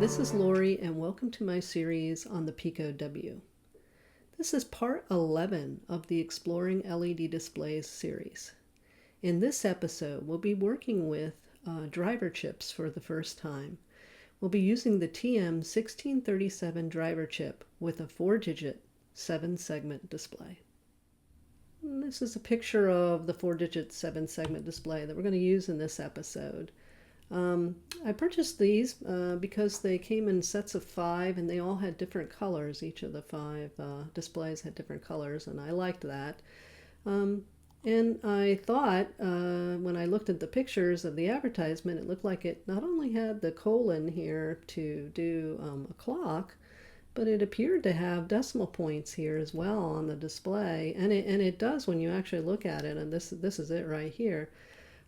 this is Lori and welcome to my series on the Pico W. This is part 11 of the Exploring LED Displays series. In this episode, we'll be working with driver chips for the first time. We'll be using the TM1637 driver chip with a 4-digit 7-segment display. And this is a picture of the 4-digit 7-segment display that we're going to use in this episode. I purchased these because they came in sets of 5 and they all had different colors. Each of the 5 displays had different colors, and I liked that. And I thought when I looked at the pictures of the advertisement, it looked like it not only had the colon here to do a clock, but it appeared to have decimal points here as well on the display. And it does when you actually look at it, and this is it right here.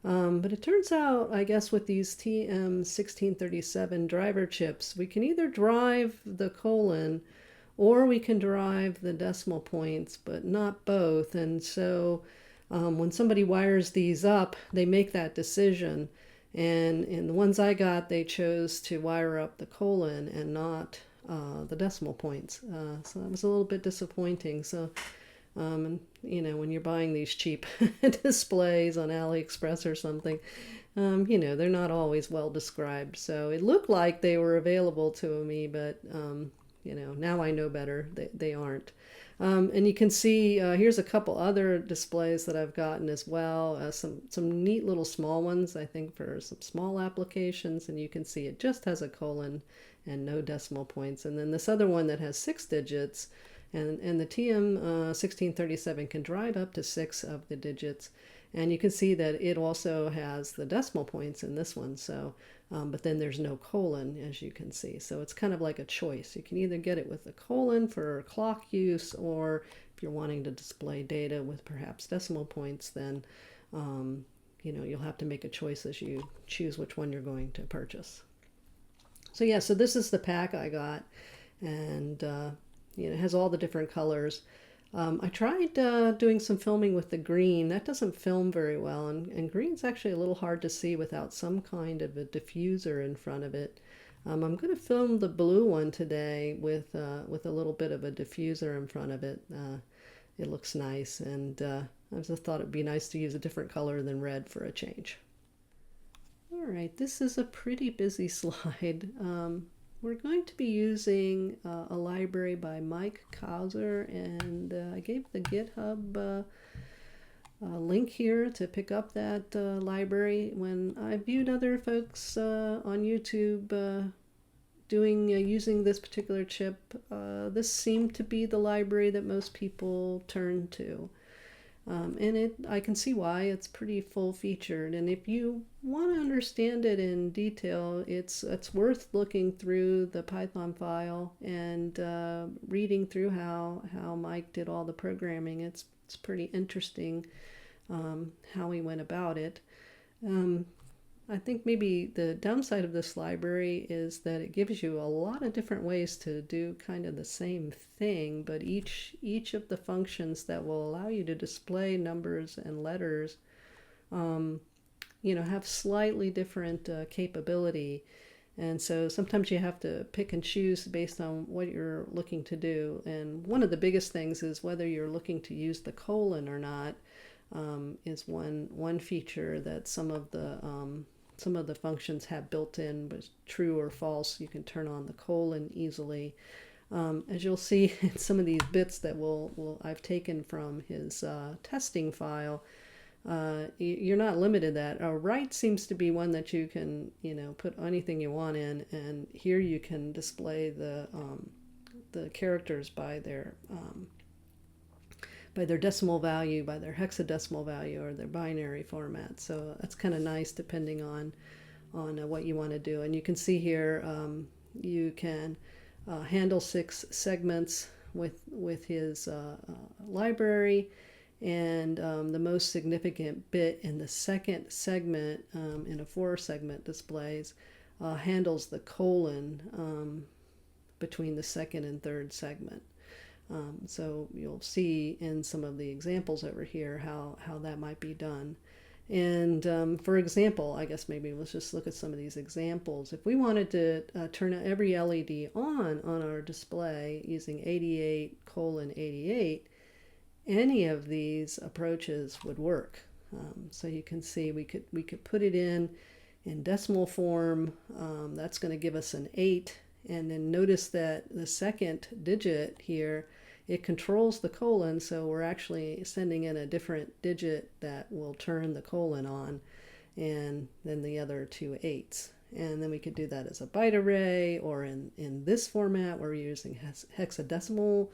But it turns out, I guess, with these TM1637 driver chips, we can either drive the colon or we can drive the decimal points, but not both. And so when somebody wires these up, they make that decision. And in the ones I got, they chose to wire up the colon and not the decimal points. So that was a little bit disappointing. So when you're buying these cheap displays on AliExpress or something, they're not always well described. So it looked like they were available to me, but, now I know better. They aren't. And you can see here's a couple other displays that I've gotten as well. Some neat little small ones, I think, for some small applications. And you can see it just has a colon and no decimal points. And then this other one that has 6 digits. And the TM1637 can drive up to 6 of the digits. And you can see that it also has the decimal points in this one. So, but then there's no colon, as you can see. So it's kind of like a choice. You can either get it with a colon for clock use, or if you're wanting to display data with perhaps decimal points, then you'll have to make a choice as you choose which one you're going to purchase. So yeah, so this is the pack I got, and it has all the different colors. I tried doing some filming with the green. That doesn't film very well, and green's actually a little hard to see without some kind of a diffuser in front of it. I'm going to film the blue one today with a little bit of a diffuser in front of it. It looks nice, and I just thought it'd be nice to use a different color than red for a change. All right, this is a pretty busy slide. We're going to be using a library by Mike Kauser, and I gave the GitHub link here to pick up that library. When I viewed other folks on YouTube using this particular chip, this seemed to be the library that most people turn to. And I can see why. It's pretty full-featured, and if you want to understand it in detail, it's worth looking through the Python file and reading through how Mike did all the programming. It's pretty interesting how he went about it. I think maybe the downside of this library is that it gives you a lot of different ways to do kind of the same thing, but each of the functions that will allow you to display numbers and letters have slightly different capability. And so sometimes you have to pick and choose based on what you're looking to do. And one of the biggest things is whether you're looking to use the colon or not. Is one feature that some of the functions have built in, but true or false. You can turn on the colon easily. As you'll see in some of these bits that I've taken from his testing file, you're not limited that. Right seems to be one that you can put anything you want in, and here you can display the characters by their decimal value, by their hexadecimal value, or their binary format. So that's kind of nice depending on what you want to do. And you can see here you can handle 6 segments with his library, and the most significant bit in the second segment in a 4-segment displays handles the colon between the second and third segment. So you'll see in some of the examples over here how that might be done. And for example, I guess maybe let's just look at some of these examples. If we wanted to turn every LED on our display using 88:88, any of these approaches would work. So you can see we could put it in decimal form. That's going to give us an 8. And then notice that the second digit here, it controls the colon, so we're actually sending in a different digit that will turn the colon on, and then the other 2 8s. And then we could do that as a byte array, or in this format where we're using hexadecimal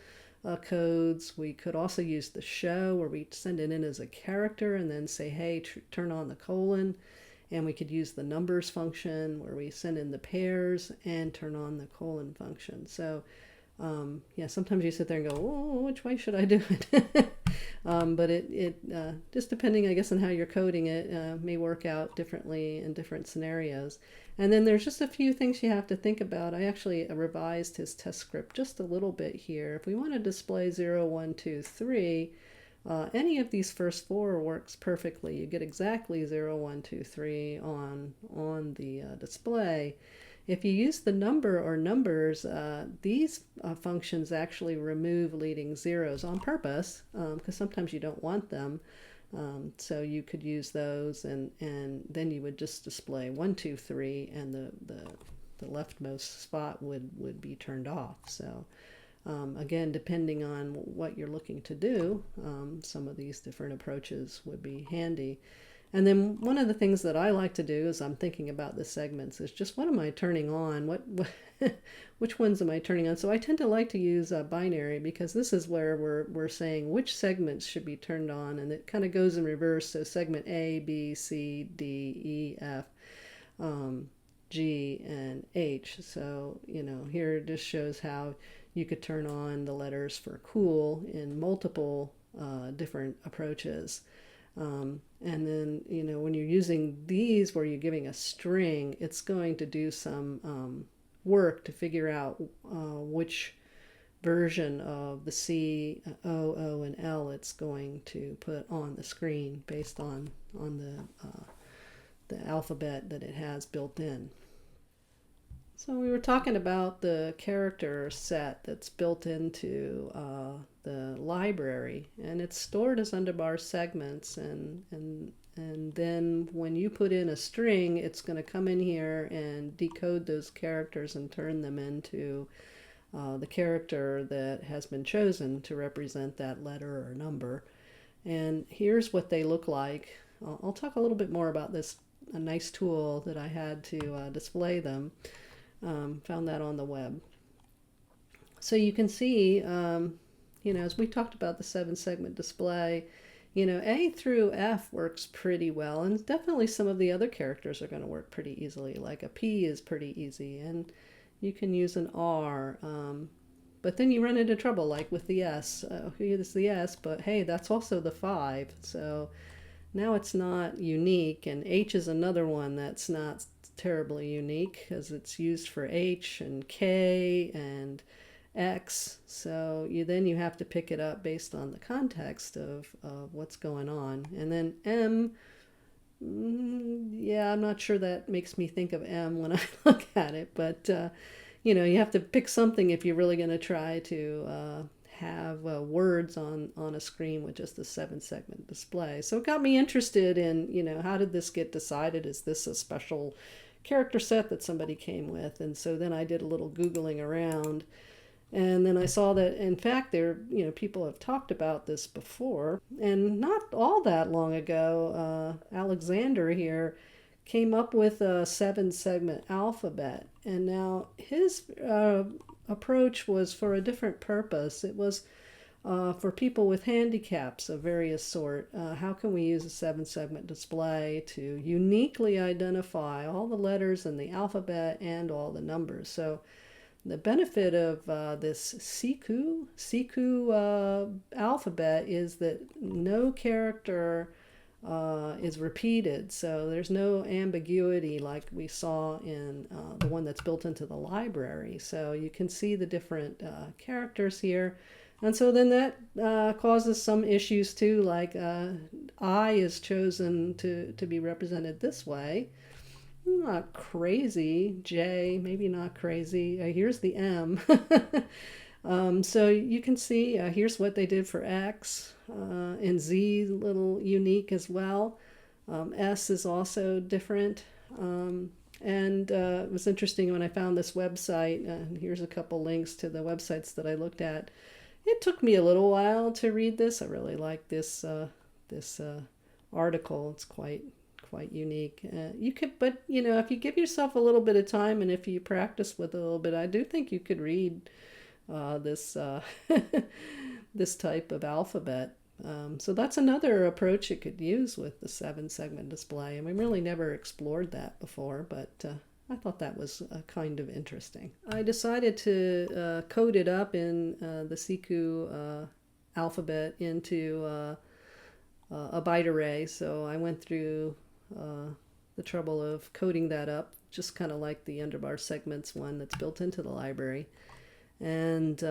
codes. We could also use the show, where we send it in as a character and then say, hey, turn on the colon. And we could use the numbers function, where we send in the pairs and turn on the colon function. So yeah, sometimes you sit there and go, oh, which way should I do it? But it just depending, I guess, on how you're coding it, may work out differently in different scenarios. And then there's just a few things you have to think about. I actually revised his test script just a little bit here. If we want to display 0, 1, 2, 3, any of these first 4 works perfectly. You get exactly 0, 1, 2, 3 on the display. If you use the number or numbers, these functions actually remove leading zeros on purpose, because sometimes you don't want them. So you could use those, and then you would just display 1, 2, 3, and the leftmost spot would be turned off. So again, depending on what you're looking to do, some of these different approaches would be handy. And then one of the things that I like to do as I'm thinking about the segments is just, what am I turning on? Which ones am I turning on? So I tend to like to use a binary, because this is where we're saying which segments should be turned on, and it kind of goes in reverse. So segment A, B, C, D, E, F, G, and H. So, here it just shows how you could turn on the letters for cool in multiple different approaches. And then, when you're using these where you're giving a string, it's going to do some work to figure out which version of the C, O, O, and L it's going to put on the screen based on the alphabet that it has built in. So we were talking about the character set that's built into the library, and it's stored as underbar segments, and then when you put in a string, it's going to come in here and decode those characters and turn them into the character that has been chosen to represent that letter or number. And here's what they look like. I'll talk a little bit more about this, a nice tool that I had to display them. Found that on the web. So you can see, as we talked about the 7-segment display, A through F works pretty well, and definitely some of the other characters are going to work pretty easily. Like a P is pretty easy, and you can use an R. But then you run into trouble, like with the S. Here's the S, but hey, that's also the 5. So now it's not unique, and H is another one that's not terribly unique, because it's used for H and K and X. So you have to pick it up based on the context of what's going on. And then M, yeah, I'm not sure that makes me think of M when I look at it, but you have to pick something if you're really going to try to have words on a screen with just a 7-segment display. So it got me interested in, how did this get decided? Is this a special character set that somebody came with? And so then I did a little Googling around, and then I saw that, in fact, people have talked about this before, and not all that long ago, Alexander here came up with a 7-segment alphabet, and now his approach was for a different purpose. It was for people with handicaps of various sort. How can we use a 7-segment display to uniquely identify all the letters in the alphabet and all the numbers? So the benefit of this Siku alphabet is that no character is repeated, so there's no ambiguity like we saw in the one that's built into the library. So you can see the different characters here. And so then that causes some issues too, like I is chosen to be represented this way. Not crazy. J, maybe not crazy. Here's the M. So you can see here's what they did for X, and Z, a little unique as well. S is also different. And it was interesting when I found this website. Here's a couple links to the websites that I looked at. It took me a little while to read this. I really like this article. It's quite unique. You could, but you know, if you give yourself a little bit of time and if you practice with a little bit, I do think you could read this this type of alphabet. So that's another approach you could use with the 7-segment display. And we really never explored that before, but I thought that was kind of interesting. I decided to code it up in the Siku alphabet into a byte array. So I went through the trouble of coding that up, just kind of like the underbar segments one that's built into the library. And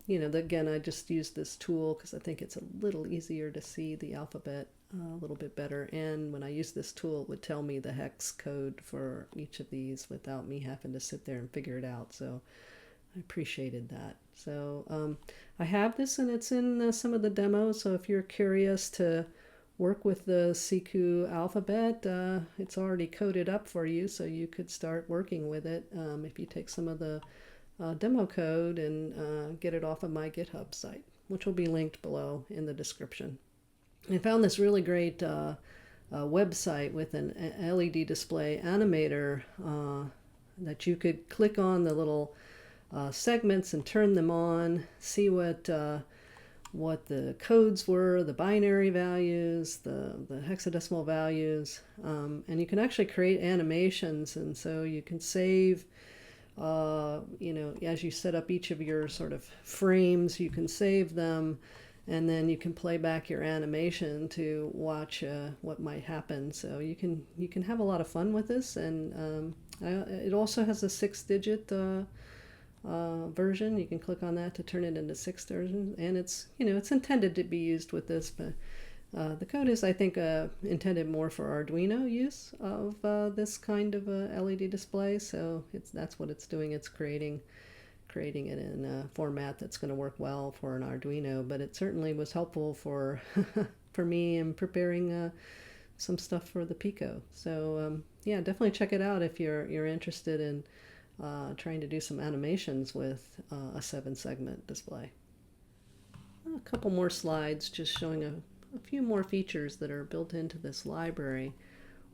you know, again, I just used this tool because I think it's a little easier to see the alphabet a little bit better. And when I use this tool, it would tell me the hex code for each of these without me having to sit there and figure it out. So I appreciated that. So I have this, and it's in some of the demos. So if you're curious to work with the Siku alphabet, it's already coded up for you, so you could start working with it if you take some of the demo code and get it off of my GitHub site, which will be linked below in the description. I found this really great website with an LED display animator that you could click on the little segments and turn them on, see what the codes were, the binary values, the hexadecimal values, and you can actually create animations. And so you can save, you know, as you set up each of your sort of frames, you can save them, and then you can play back your animation to watch what might happen. So you can have a lot of fun with this, and it also has a 6-digit version. You can click on that to turn it into 6 versions, and it's, you know, it's intended to be used with this, but the code is, I think, intended more for Arduino use of this kind of a LED display. So that's what it's doing. It's creating it in a format that's going to work well for an Arduino. But it certainly was helpful for for me in preparing some stuff for the Pico. So yeah, definitely check it out if you're interested in trying to do some animations with a 7-segment display. A couple more slides just showing a few more features that are built into this library.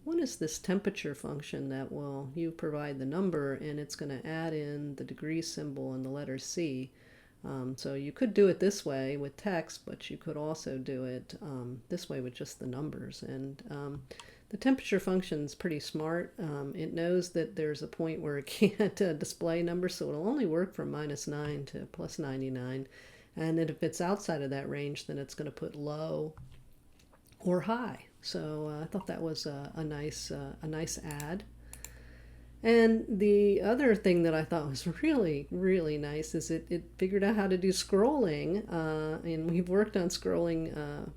One is this temperature function that you provide the number, and it's going to add in the degree symbol and the letter C. So you could do it this way with text, but you could also do it this way with just the numbers. And the temperature function is pretty smart. It knows that there's a point where it can't display numbers, so it'll only work from -9 to +99. And then if it's outside of that range, then it's going to put low or high. So I thought that was a nice add. And the other thing that I thought was really, really nice is it figured out how to do scrolling. And we've worked on scrolling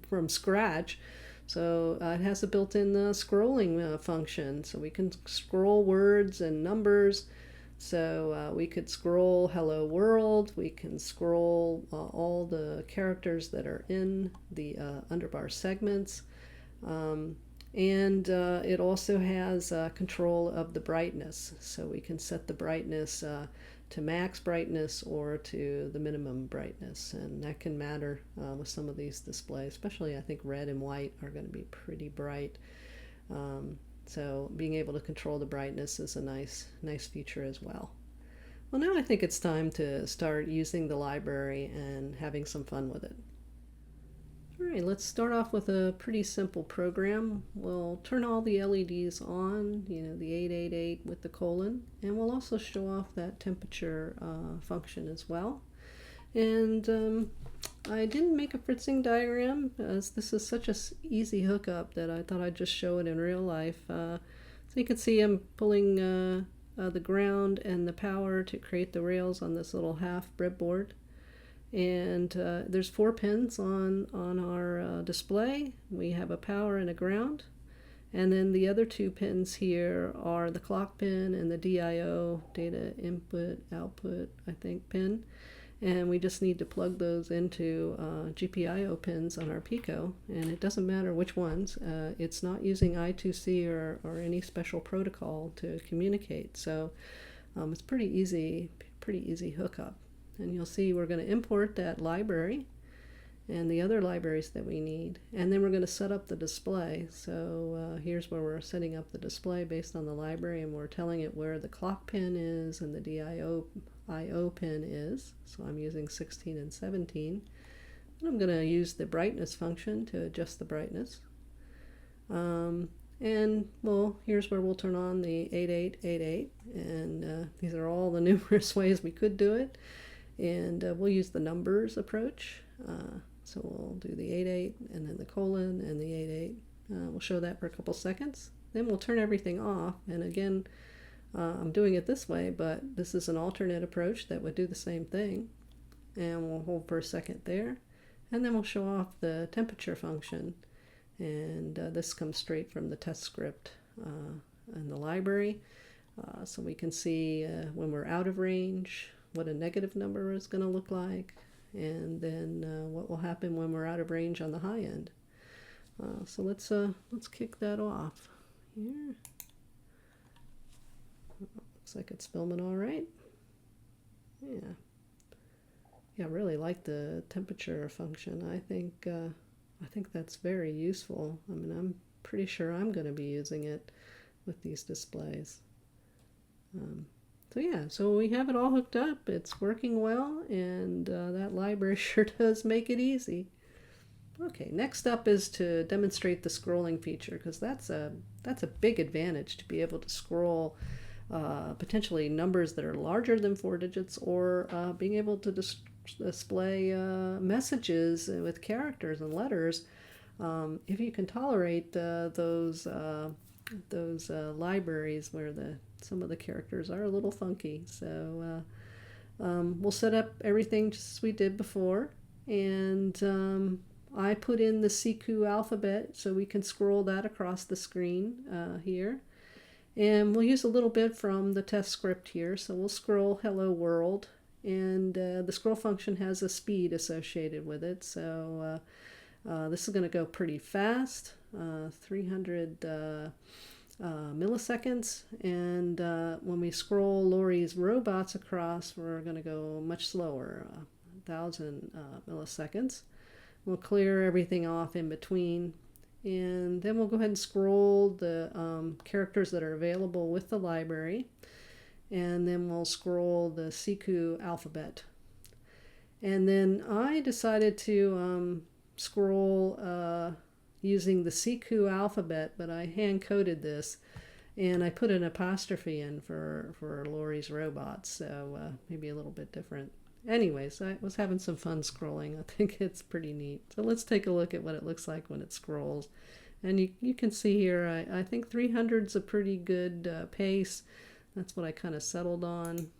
from scratch. So it has a built-in scrolling function. So we can scroll words and numbers. So we could scroll hello world, we can scroll all the characters that are in the underbar segments, and it also has control of the brightness. So we can set the brightness to max brightness or to the minimum brightness, and that can matter with some of these displays, especially I think red and white are going to be pretty bright. So being able to control the brightness is a nice feature as well. Well, now I think it's time to start using the library and having some fun with it. All right, let's start off with a pretty simple program. We'll turn all the LEDs on, you know, the 888 with the colon, and we'll also show off that temperature function as well. And I didn't make a fritzing diagram, as this is such an easy hookup that I thought I'd just show it in real life. So you can see I'm pulling the ground and the power to create the rails on this little half breadboard. And there's 4 pins on our display. We have a power and a ground. And then the other 2 pins here are the clock pin and the DIO, data input, output, I think, pin. And we just need to plug those into GPIO pins on our Pico. And it doesn't matter which ones. It's not using I2C or any special protocol to communicate. So it's pretty easy hookup. And you'll see we're going to import that library and the other libraries that we need, and then we're going to set up the display. So here's where we're setting up the display based on the library, and we're telling it where the clock pin is and the DIO pin is. So I'm using 16 and 17. And I'm going to use the brightness function to adjust the brightness. And well, here's where we'll turn on the 8888, and these are all the numerous ways we could do it. And we'll use the numbers approach. So we'll do the 88 and then the colon and the 88. We'll show that for a couple seconds. Then we'll turn everything off. And again, I'm doing it this way, but this is an alternate approach that would do the same thing. And we'll hold for a second there. And then we'll show off the temperature function. And this comes straight from the test script in the library. So we can see when we're out of range, what a negative number is going to look like, and then what will happen when we're out of range on the high end. So let's kick that off here. Looks like it's filming all right. Yeah, I really like the temperature function. I think that's very useful. I mean, I'm pretty sure I'm going to be using it with these displays. So yeah, so we have it all hooked up. It's working well, and that library sure does make it easy. Okay, next up is to demonstrate the scrolling feature, because that's a big advantage, to be able to scroll potentially numbers that are larger than 4 digits, or being able to display messages with characters and letters. If you can tolerate those libraries where some of the characters are a little funky. So we'll set up everything just as we did before, and I put in the CQ alphabet so we can scroll that across the screen here. And we'll use a little bit from the test script here. So we'll scroll hello world, and the scroll function has a speed associated with it. So this is going to go pretty fast, 300 milliseconds. And when we scroll Lori's robots across, we're going to go much slower, 1,000 milliseconds. We'll clear everything off in between, and then we'll go ahead and scroll the characters that are available with the library, and then we'll scroll the CQ alphabet. And then I decided to scroll using the CQ alphabet, but I hand-coded this, and I put an apostrophe in for Lori's robots, so maybe a little bit different. Anyways, I was having some fun scrolling. I think it's pretty neat. So let's take a look at what it looks like when it scrolls. And you can see here, I think 300's a pretty good pace. That's what I kind of settled on.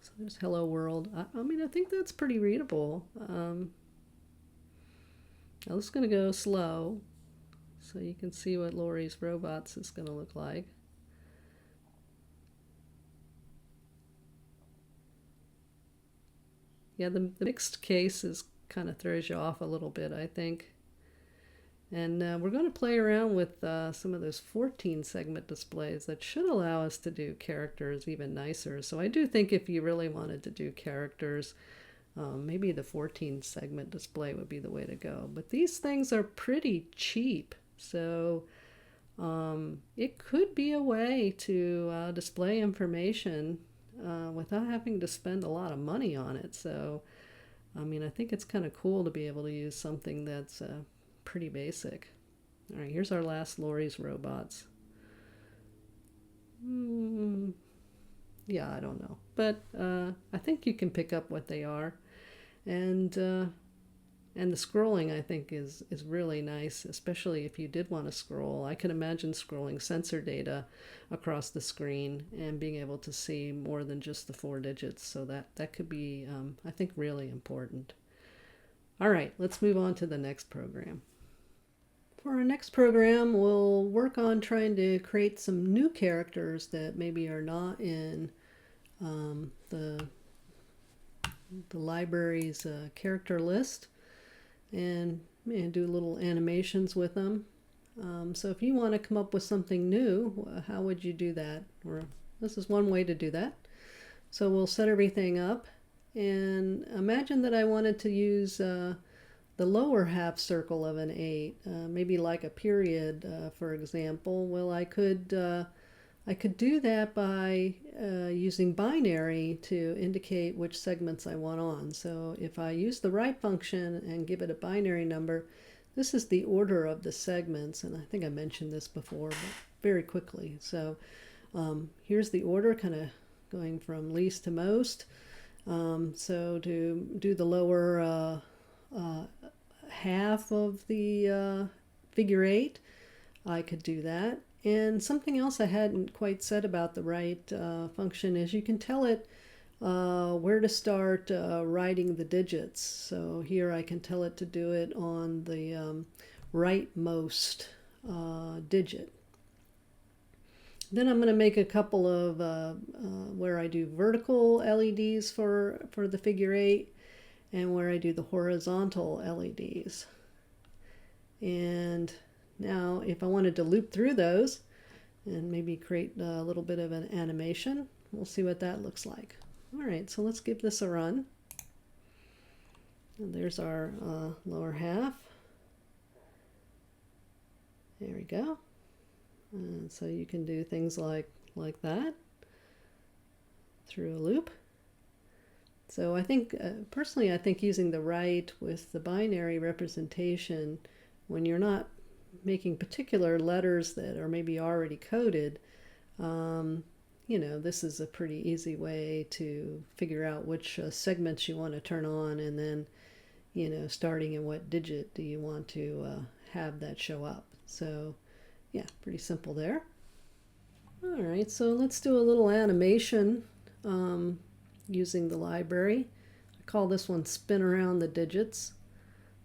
So there's Hello World. I mean, I think that's pretty readable. I'm just going to go slow so you can see what Lori's robots is going to look like. Yeah, the mixed case kind of throws you off a little bit, I think. And we're going to play around with some of those 14 segment displays that should allow us to do characters even nicer. So I do think if you really wanted to do characters, maybe the 14 segment display would be the way to go. But these things are pretty cheap, so it could be a way to display information without having to spend a lot of money on it. So, I mean, I think it's kind of cool to be able to use something that's pretty basic. All right, here's our last Lori's robots. Yeah, I don't know. But I think you can pick up what they are. And And the scrolling, I think, is really nice, especially if you did want to scroll. I can imagine scrolling sensor data across the screen and being able to see more than just the 4 digits. So that could be, I think, really important. All right, let's move on to the next program. For our next program, we'll work on trying to create some new characters that maybe are not in the library's character list, and do little animations with them. So if you want to come up with something new, how would you do that? Or this is one way to do that. So we'll set everything up, and imagine that I wanted to use the lower half circle of an 8, maybe like a period, for example. Well, I could do that by using binary to indicate which segments I want on. So if I use the right function and give it a binary number, this is the order of the segments. And I think I mentioned this before, but very quickly. So here's the order, kind of going from least to most. So to do the lower half of the figure 8, I could do that. And something else I hadn't quite said about the right function is you can tell it where to start writing the digits. So here I can tell it to do it on the rightmost digit. Then I'm going to make a couple of where I do vertical LEDs for the figure 8 and where I do the horizontal LEDs. And now, if I wanted to loop through those and maybe create a little bit of an animation, we'll see what that looks like. All right, so let's give this a run. And there's our lower half. There we go. And so you can do things like that through a loop. So I think, personally, I think using the right with the binary representation, when you're not making particular letters that are maybe already coded, this is a pretty easy way to figure out which segments you want to turn on, and then, starting in what digit do you want to have that show up. So, yeah, pretty simple there. All right, so let's do a little animation using the library. I call this one Spin Around the Digits.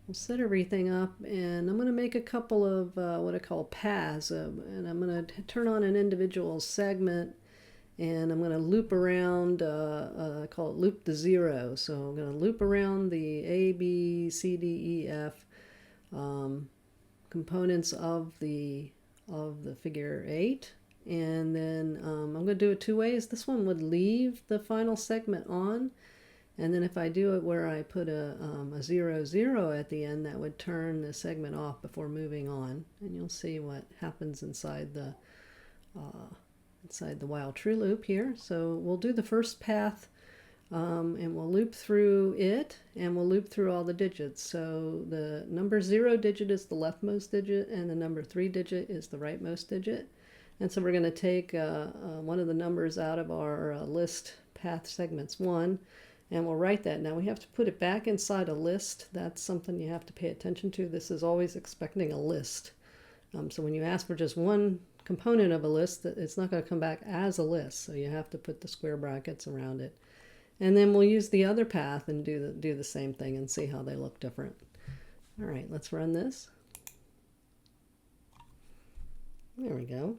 We'll set everything up, and I'm going to make a couple of what I call paths, and I'm going to turn on an individual segment, and I'm going to loop around, I call it loop the 0. So I'm going to loop around the A, B, C, D, E, F components of the figure 8, and then I'm going to do it 2 ways. This one would leave the final segment on, and then if I do it where I put a 0, 0 at the end, that would turn the segment off before moving on. And you'll see what happens inside the while true loop here. So we'll do the first path, and we'll loop through it, and we'll loop through all the digits. So the number 0 digit is the leftmost digit, and the number 3 digit is the rightmost digit. And so we're going to take one of the numbers out of our list path segments 1, and we'll write that. Now we have to put it back inside a list. That's something you have to pay attention to. This is always expecting a list. So when you ask for just one component of a list, it's not going to come back as a list. So you have to put the square brackets around it. And then we'll use the other path and do the same thing and see how they look different. All right, let's run this. There we go.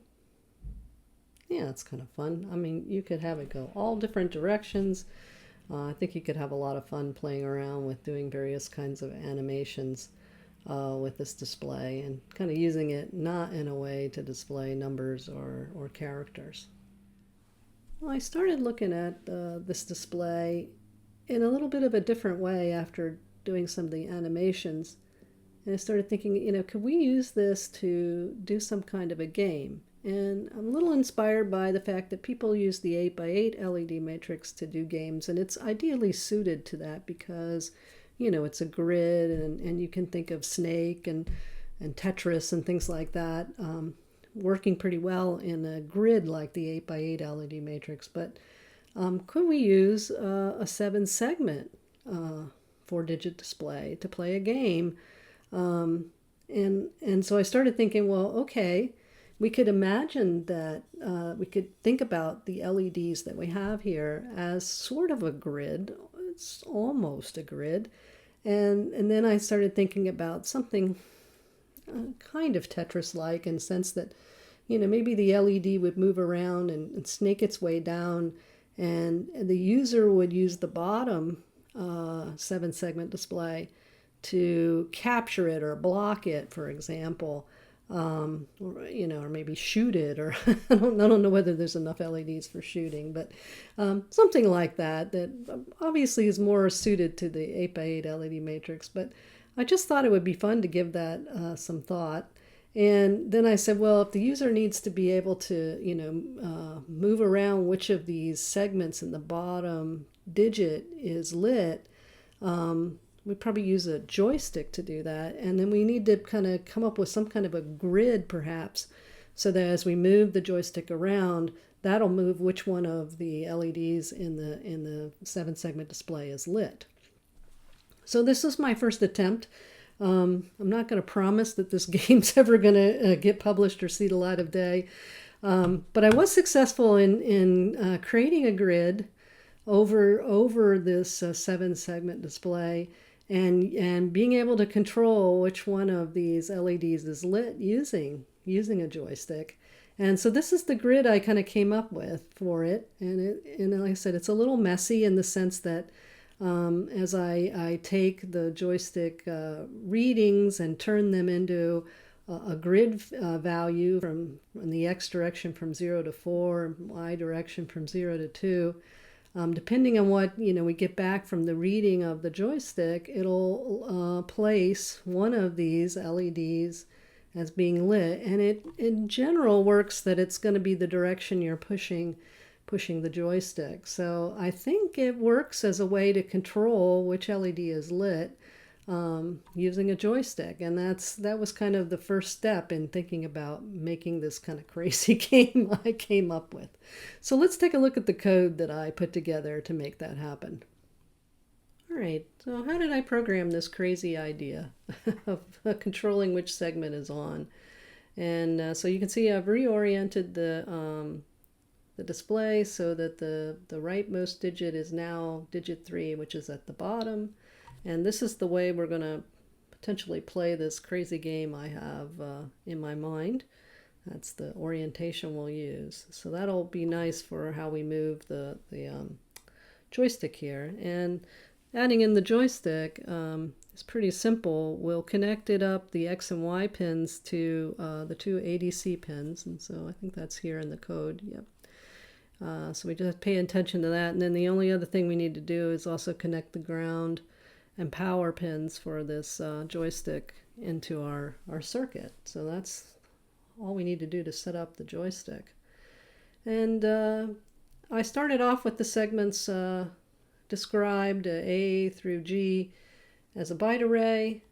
Yeah, it's kind of fun. I mean, you could have it go all different directions. I think you could have a lot of fun playing around with doing various kinds of animations with this display, and kind of using it not in a way to display numbers or characters. Well, I started looking at this display in a little bit of a different way after doing some of the animations. And I started thinking, could we use this to do some kind of a game? And I'm a little inspired by the fact that people use the 8x8 LED matrix to do games, and it's ideally suited to that because, it's a grid, and you can think of Snake and Tetris and things like that working pretty well in a grid like the 8x8 LED matrix. But could we use a 7-segment 4-digit display to play a game. And so I started thinking, well, okay, we could imagine that we could think about the LEDs that we have here as sort of a grid. It's almost a grid. And then I started thinking about something kind of Tetris-like in the sense that, maybe the LED would move around and snake its way down, and the user would use the bottom 7-segment display to capture it or block it, for example, or maybe shoot it, or I don't know whether there's enough LEDs for shooting, but something like that obviously is more suited to the 8x8 LED matrix. But I just thought it would be fun to give that some thought. And then I said, well, if the user needs to be able to, move around which of these segments in the bottom digit is lit, we probably use a joystick to do that. And then we need to kind of come up with some kind of a grid, perhaps, so that as we move the joystick around, that'll move which one of the LEDs in the 7-segment display is lit. So this is my first attempt. I'm not going to promise that this game's ever going to get published or see the light of day. But I was successful in creating a grid over this 7-segment display, and being able to control which one of these LEDs is lit using a joystick. And so this is the grid I kind of came up with for it. And like I said, it's a little messy in the sense that as I take the joystick readings and turn them into a grid value in the X direction from 0 to 4, Y direction from 0 to 2, depending on what we get back from the reading of the joystick, it'll place one of these LEDs as being lit. And it in general works that it's going to be the direction you're pushing the joystick. So I think it works as a way to control which LED is lit using a joystick. And that was kind of the first step in thinking about making this kind of crazy game I came up with. So let's take a look at the code that I put together to make that happen. All right, so how did I program this crazy idea of controlling which segment is on? And so you can see I've reoriented the display so that the rightmost digit is now digit 3, which is at the bottom. And this is the way we're going to potentially play this crazy game I have in my mind. That's the orientation we'll use. So that'll be nice for how we move the joystick here. And adding in the joystick is pretty simple. We'll connect it up, the X and Y pins, to the 2 ADC pins. And so I think that's here in the code. Yep. So we just pay attention to that. And then the only other thing we need to do is also connect the ground and power pins for this joystick into our circuit. So that's all we need to do to set up the joystick. And I started off with the segments described A through G as a byte array.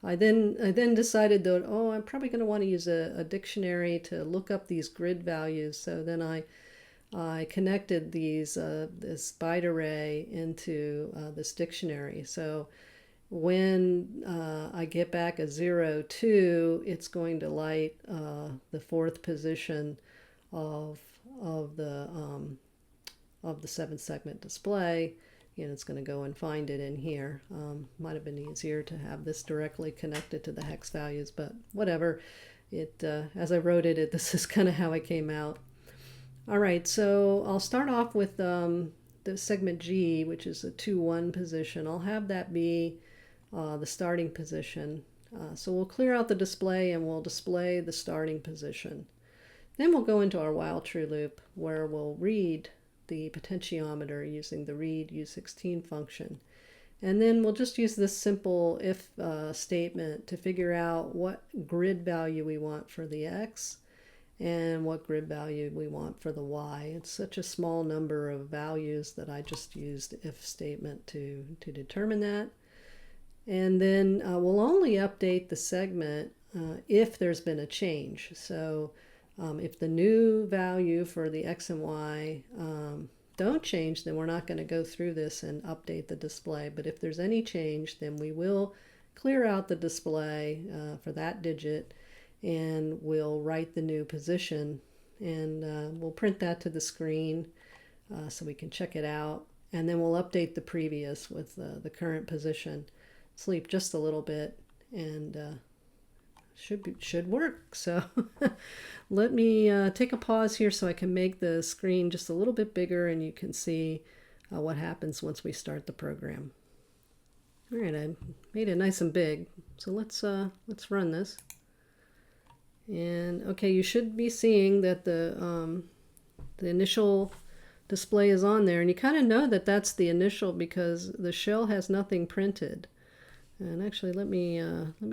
I then decided that, I'm probably going to want to use a dictionary to look up these grid values. So then I connected these this byte array into this dictionary. So when I get back a 0, 2, it's going to light the 4th position of the 7-segment display. It's going to go and find it in here. Might have been easier to have this directly connected to the hex values, but whatever. As I wrote it, this is kind of how it came out. All right, so I'll start off with the segment G, which is a 2, 1 position. I'll have that be the starting position. So we'll clear out the display and we'll display the starting position. Then we'll go into our while true loop where we'll read the potentiometer using the read U16 function. And then we'll just use this simple if statement to figure out what grid value we want for the X and what grid value we want for the Y. It's such a small number of values that I just used if statement to determine that. And then we'll only update the segment if there's been a change. So if the new value for the X and Y don't change, then we're not going to go through this and update the display. But if there's any change, then we will clear out the display for that digit, and we'll write the new position, and we'll print that to the screen so we can check it out, and then we'll update the previous with the current position, sleep just a little bit, and should work. So let me take a pause here so I can make the screen just a little bit bigger, and you can see what happens once we start the program. All right, I made it nice and big, so let's run this. And okay, you should be seeing that the initial display is on there, and you kind of know that that's the initial because the shell has nothing printed. And actually, let me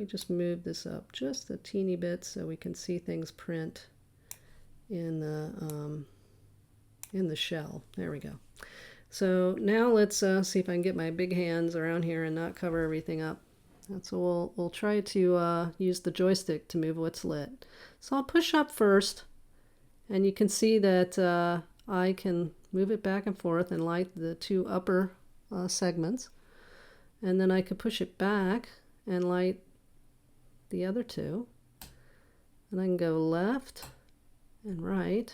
just move this up just a teeny bit so we can see things print in the shell. There we go. So now let's see if I can get my big hands around here and not cover everything up. So we'll try to use the joystick to move what's lit. So I'll push up first, and you can see that I can move it back and forth and light the two upper segments. And then I could push it back and light the other two. And I can go left and right.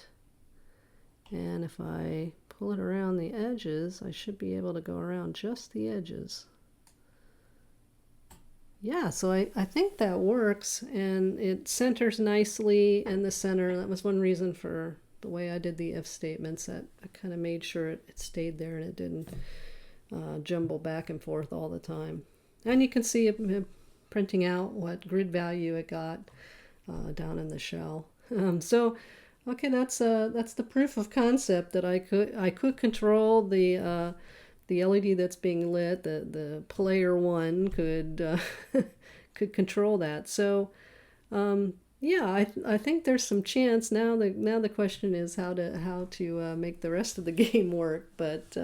And if I pull it around the edges, I should be able to go around just the edges. Yeah, so I think that works, and it centers nicely in the center. That was one reason for the way I did the if statements, that I kind of made sure it stayed there and it didn't jumble back and forth all the time. And you can see it printing out what grid value it got down in the shell. So okay, that's the proof of concept that I could control the LED that's being lit. The player one could could control that. So yeah, I think there's some chance now. The question is how to make the rest of the game work. But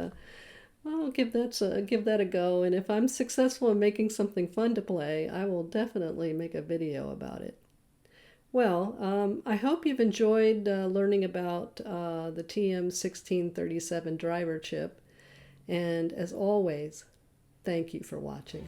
I'll give that a go. And if I'm successful in making something fun to play, I will definitely make a video about it. Well, I hope you've enjoyed learning about the TM1637 driver chip. And as always, thank you for watching.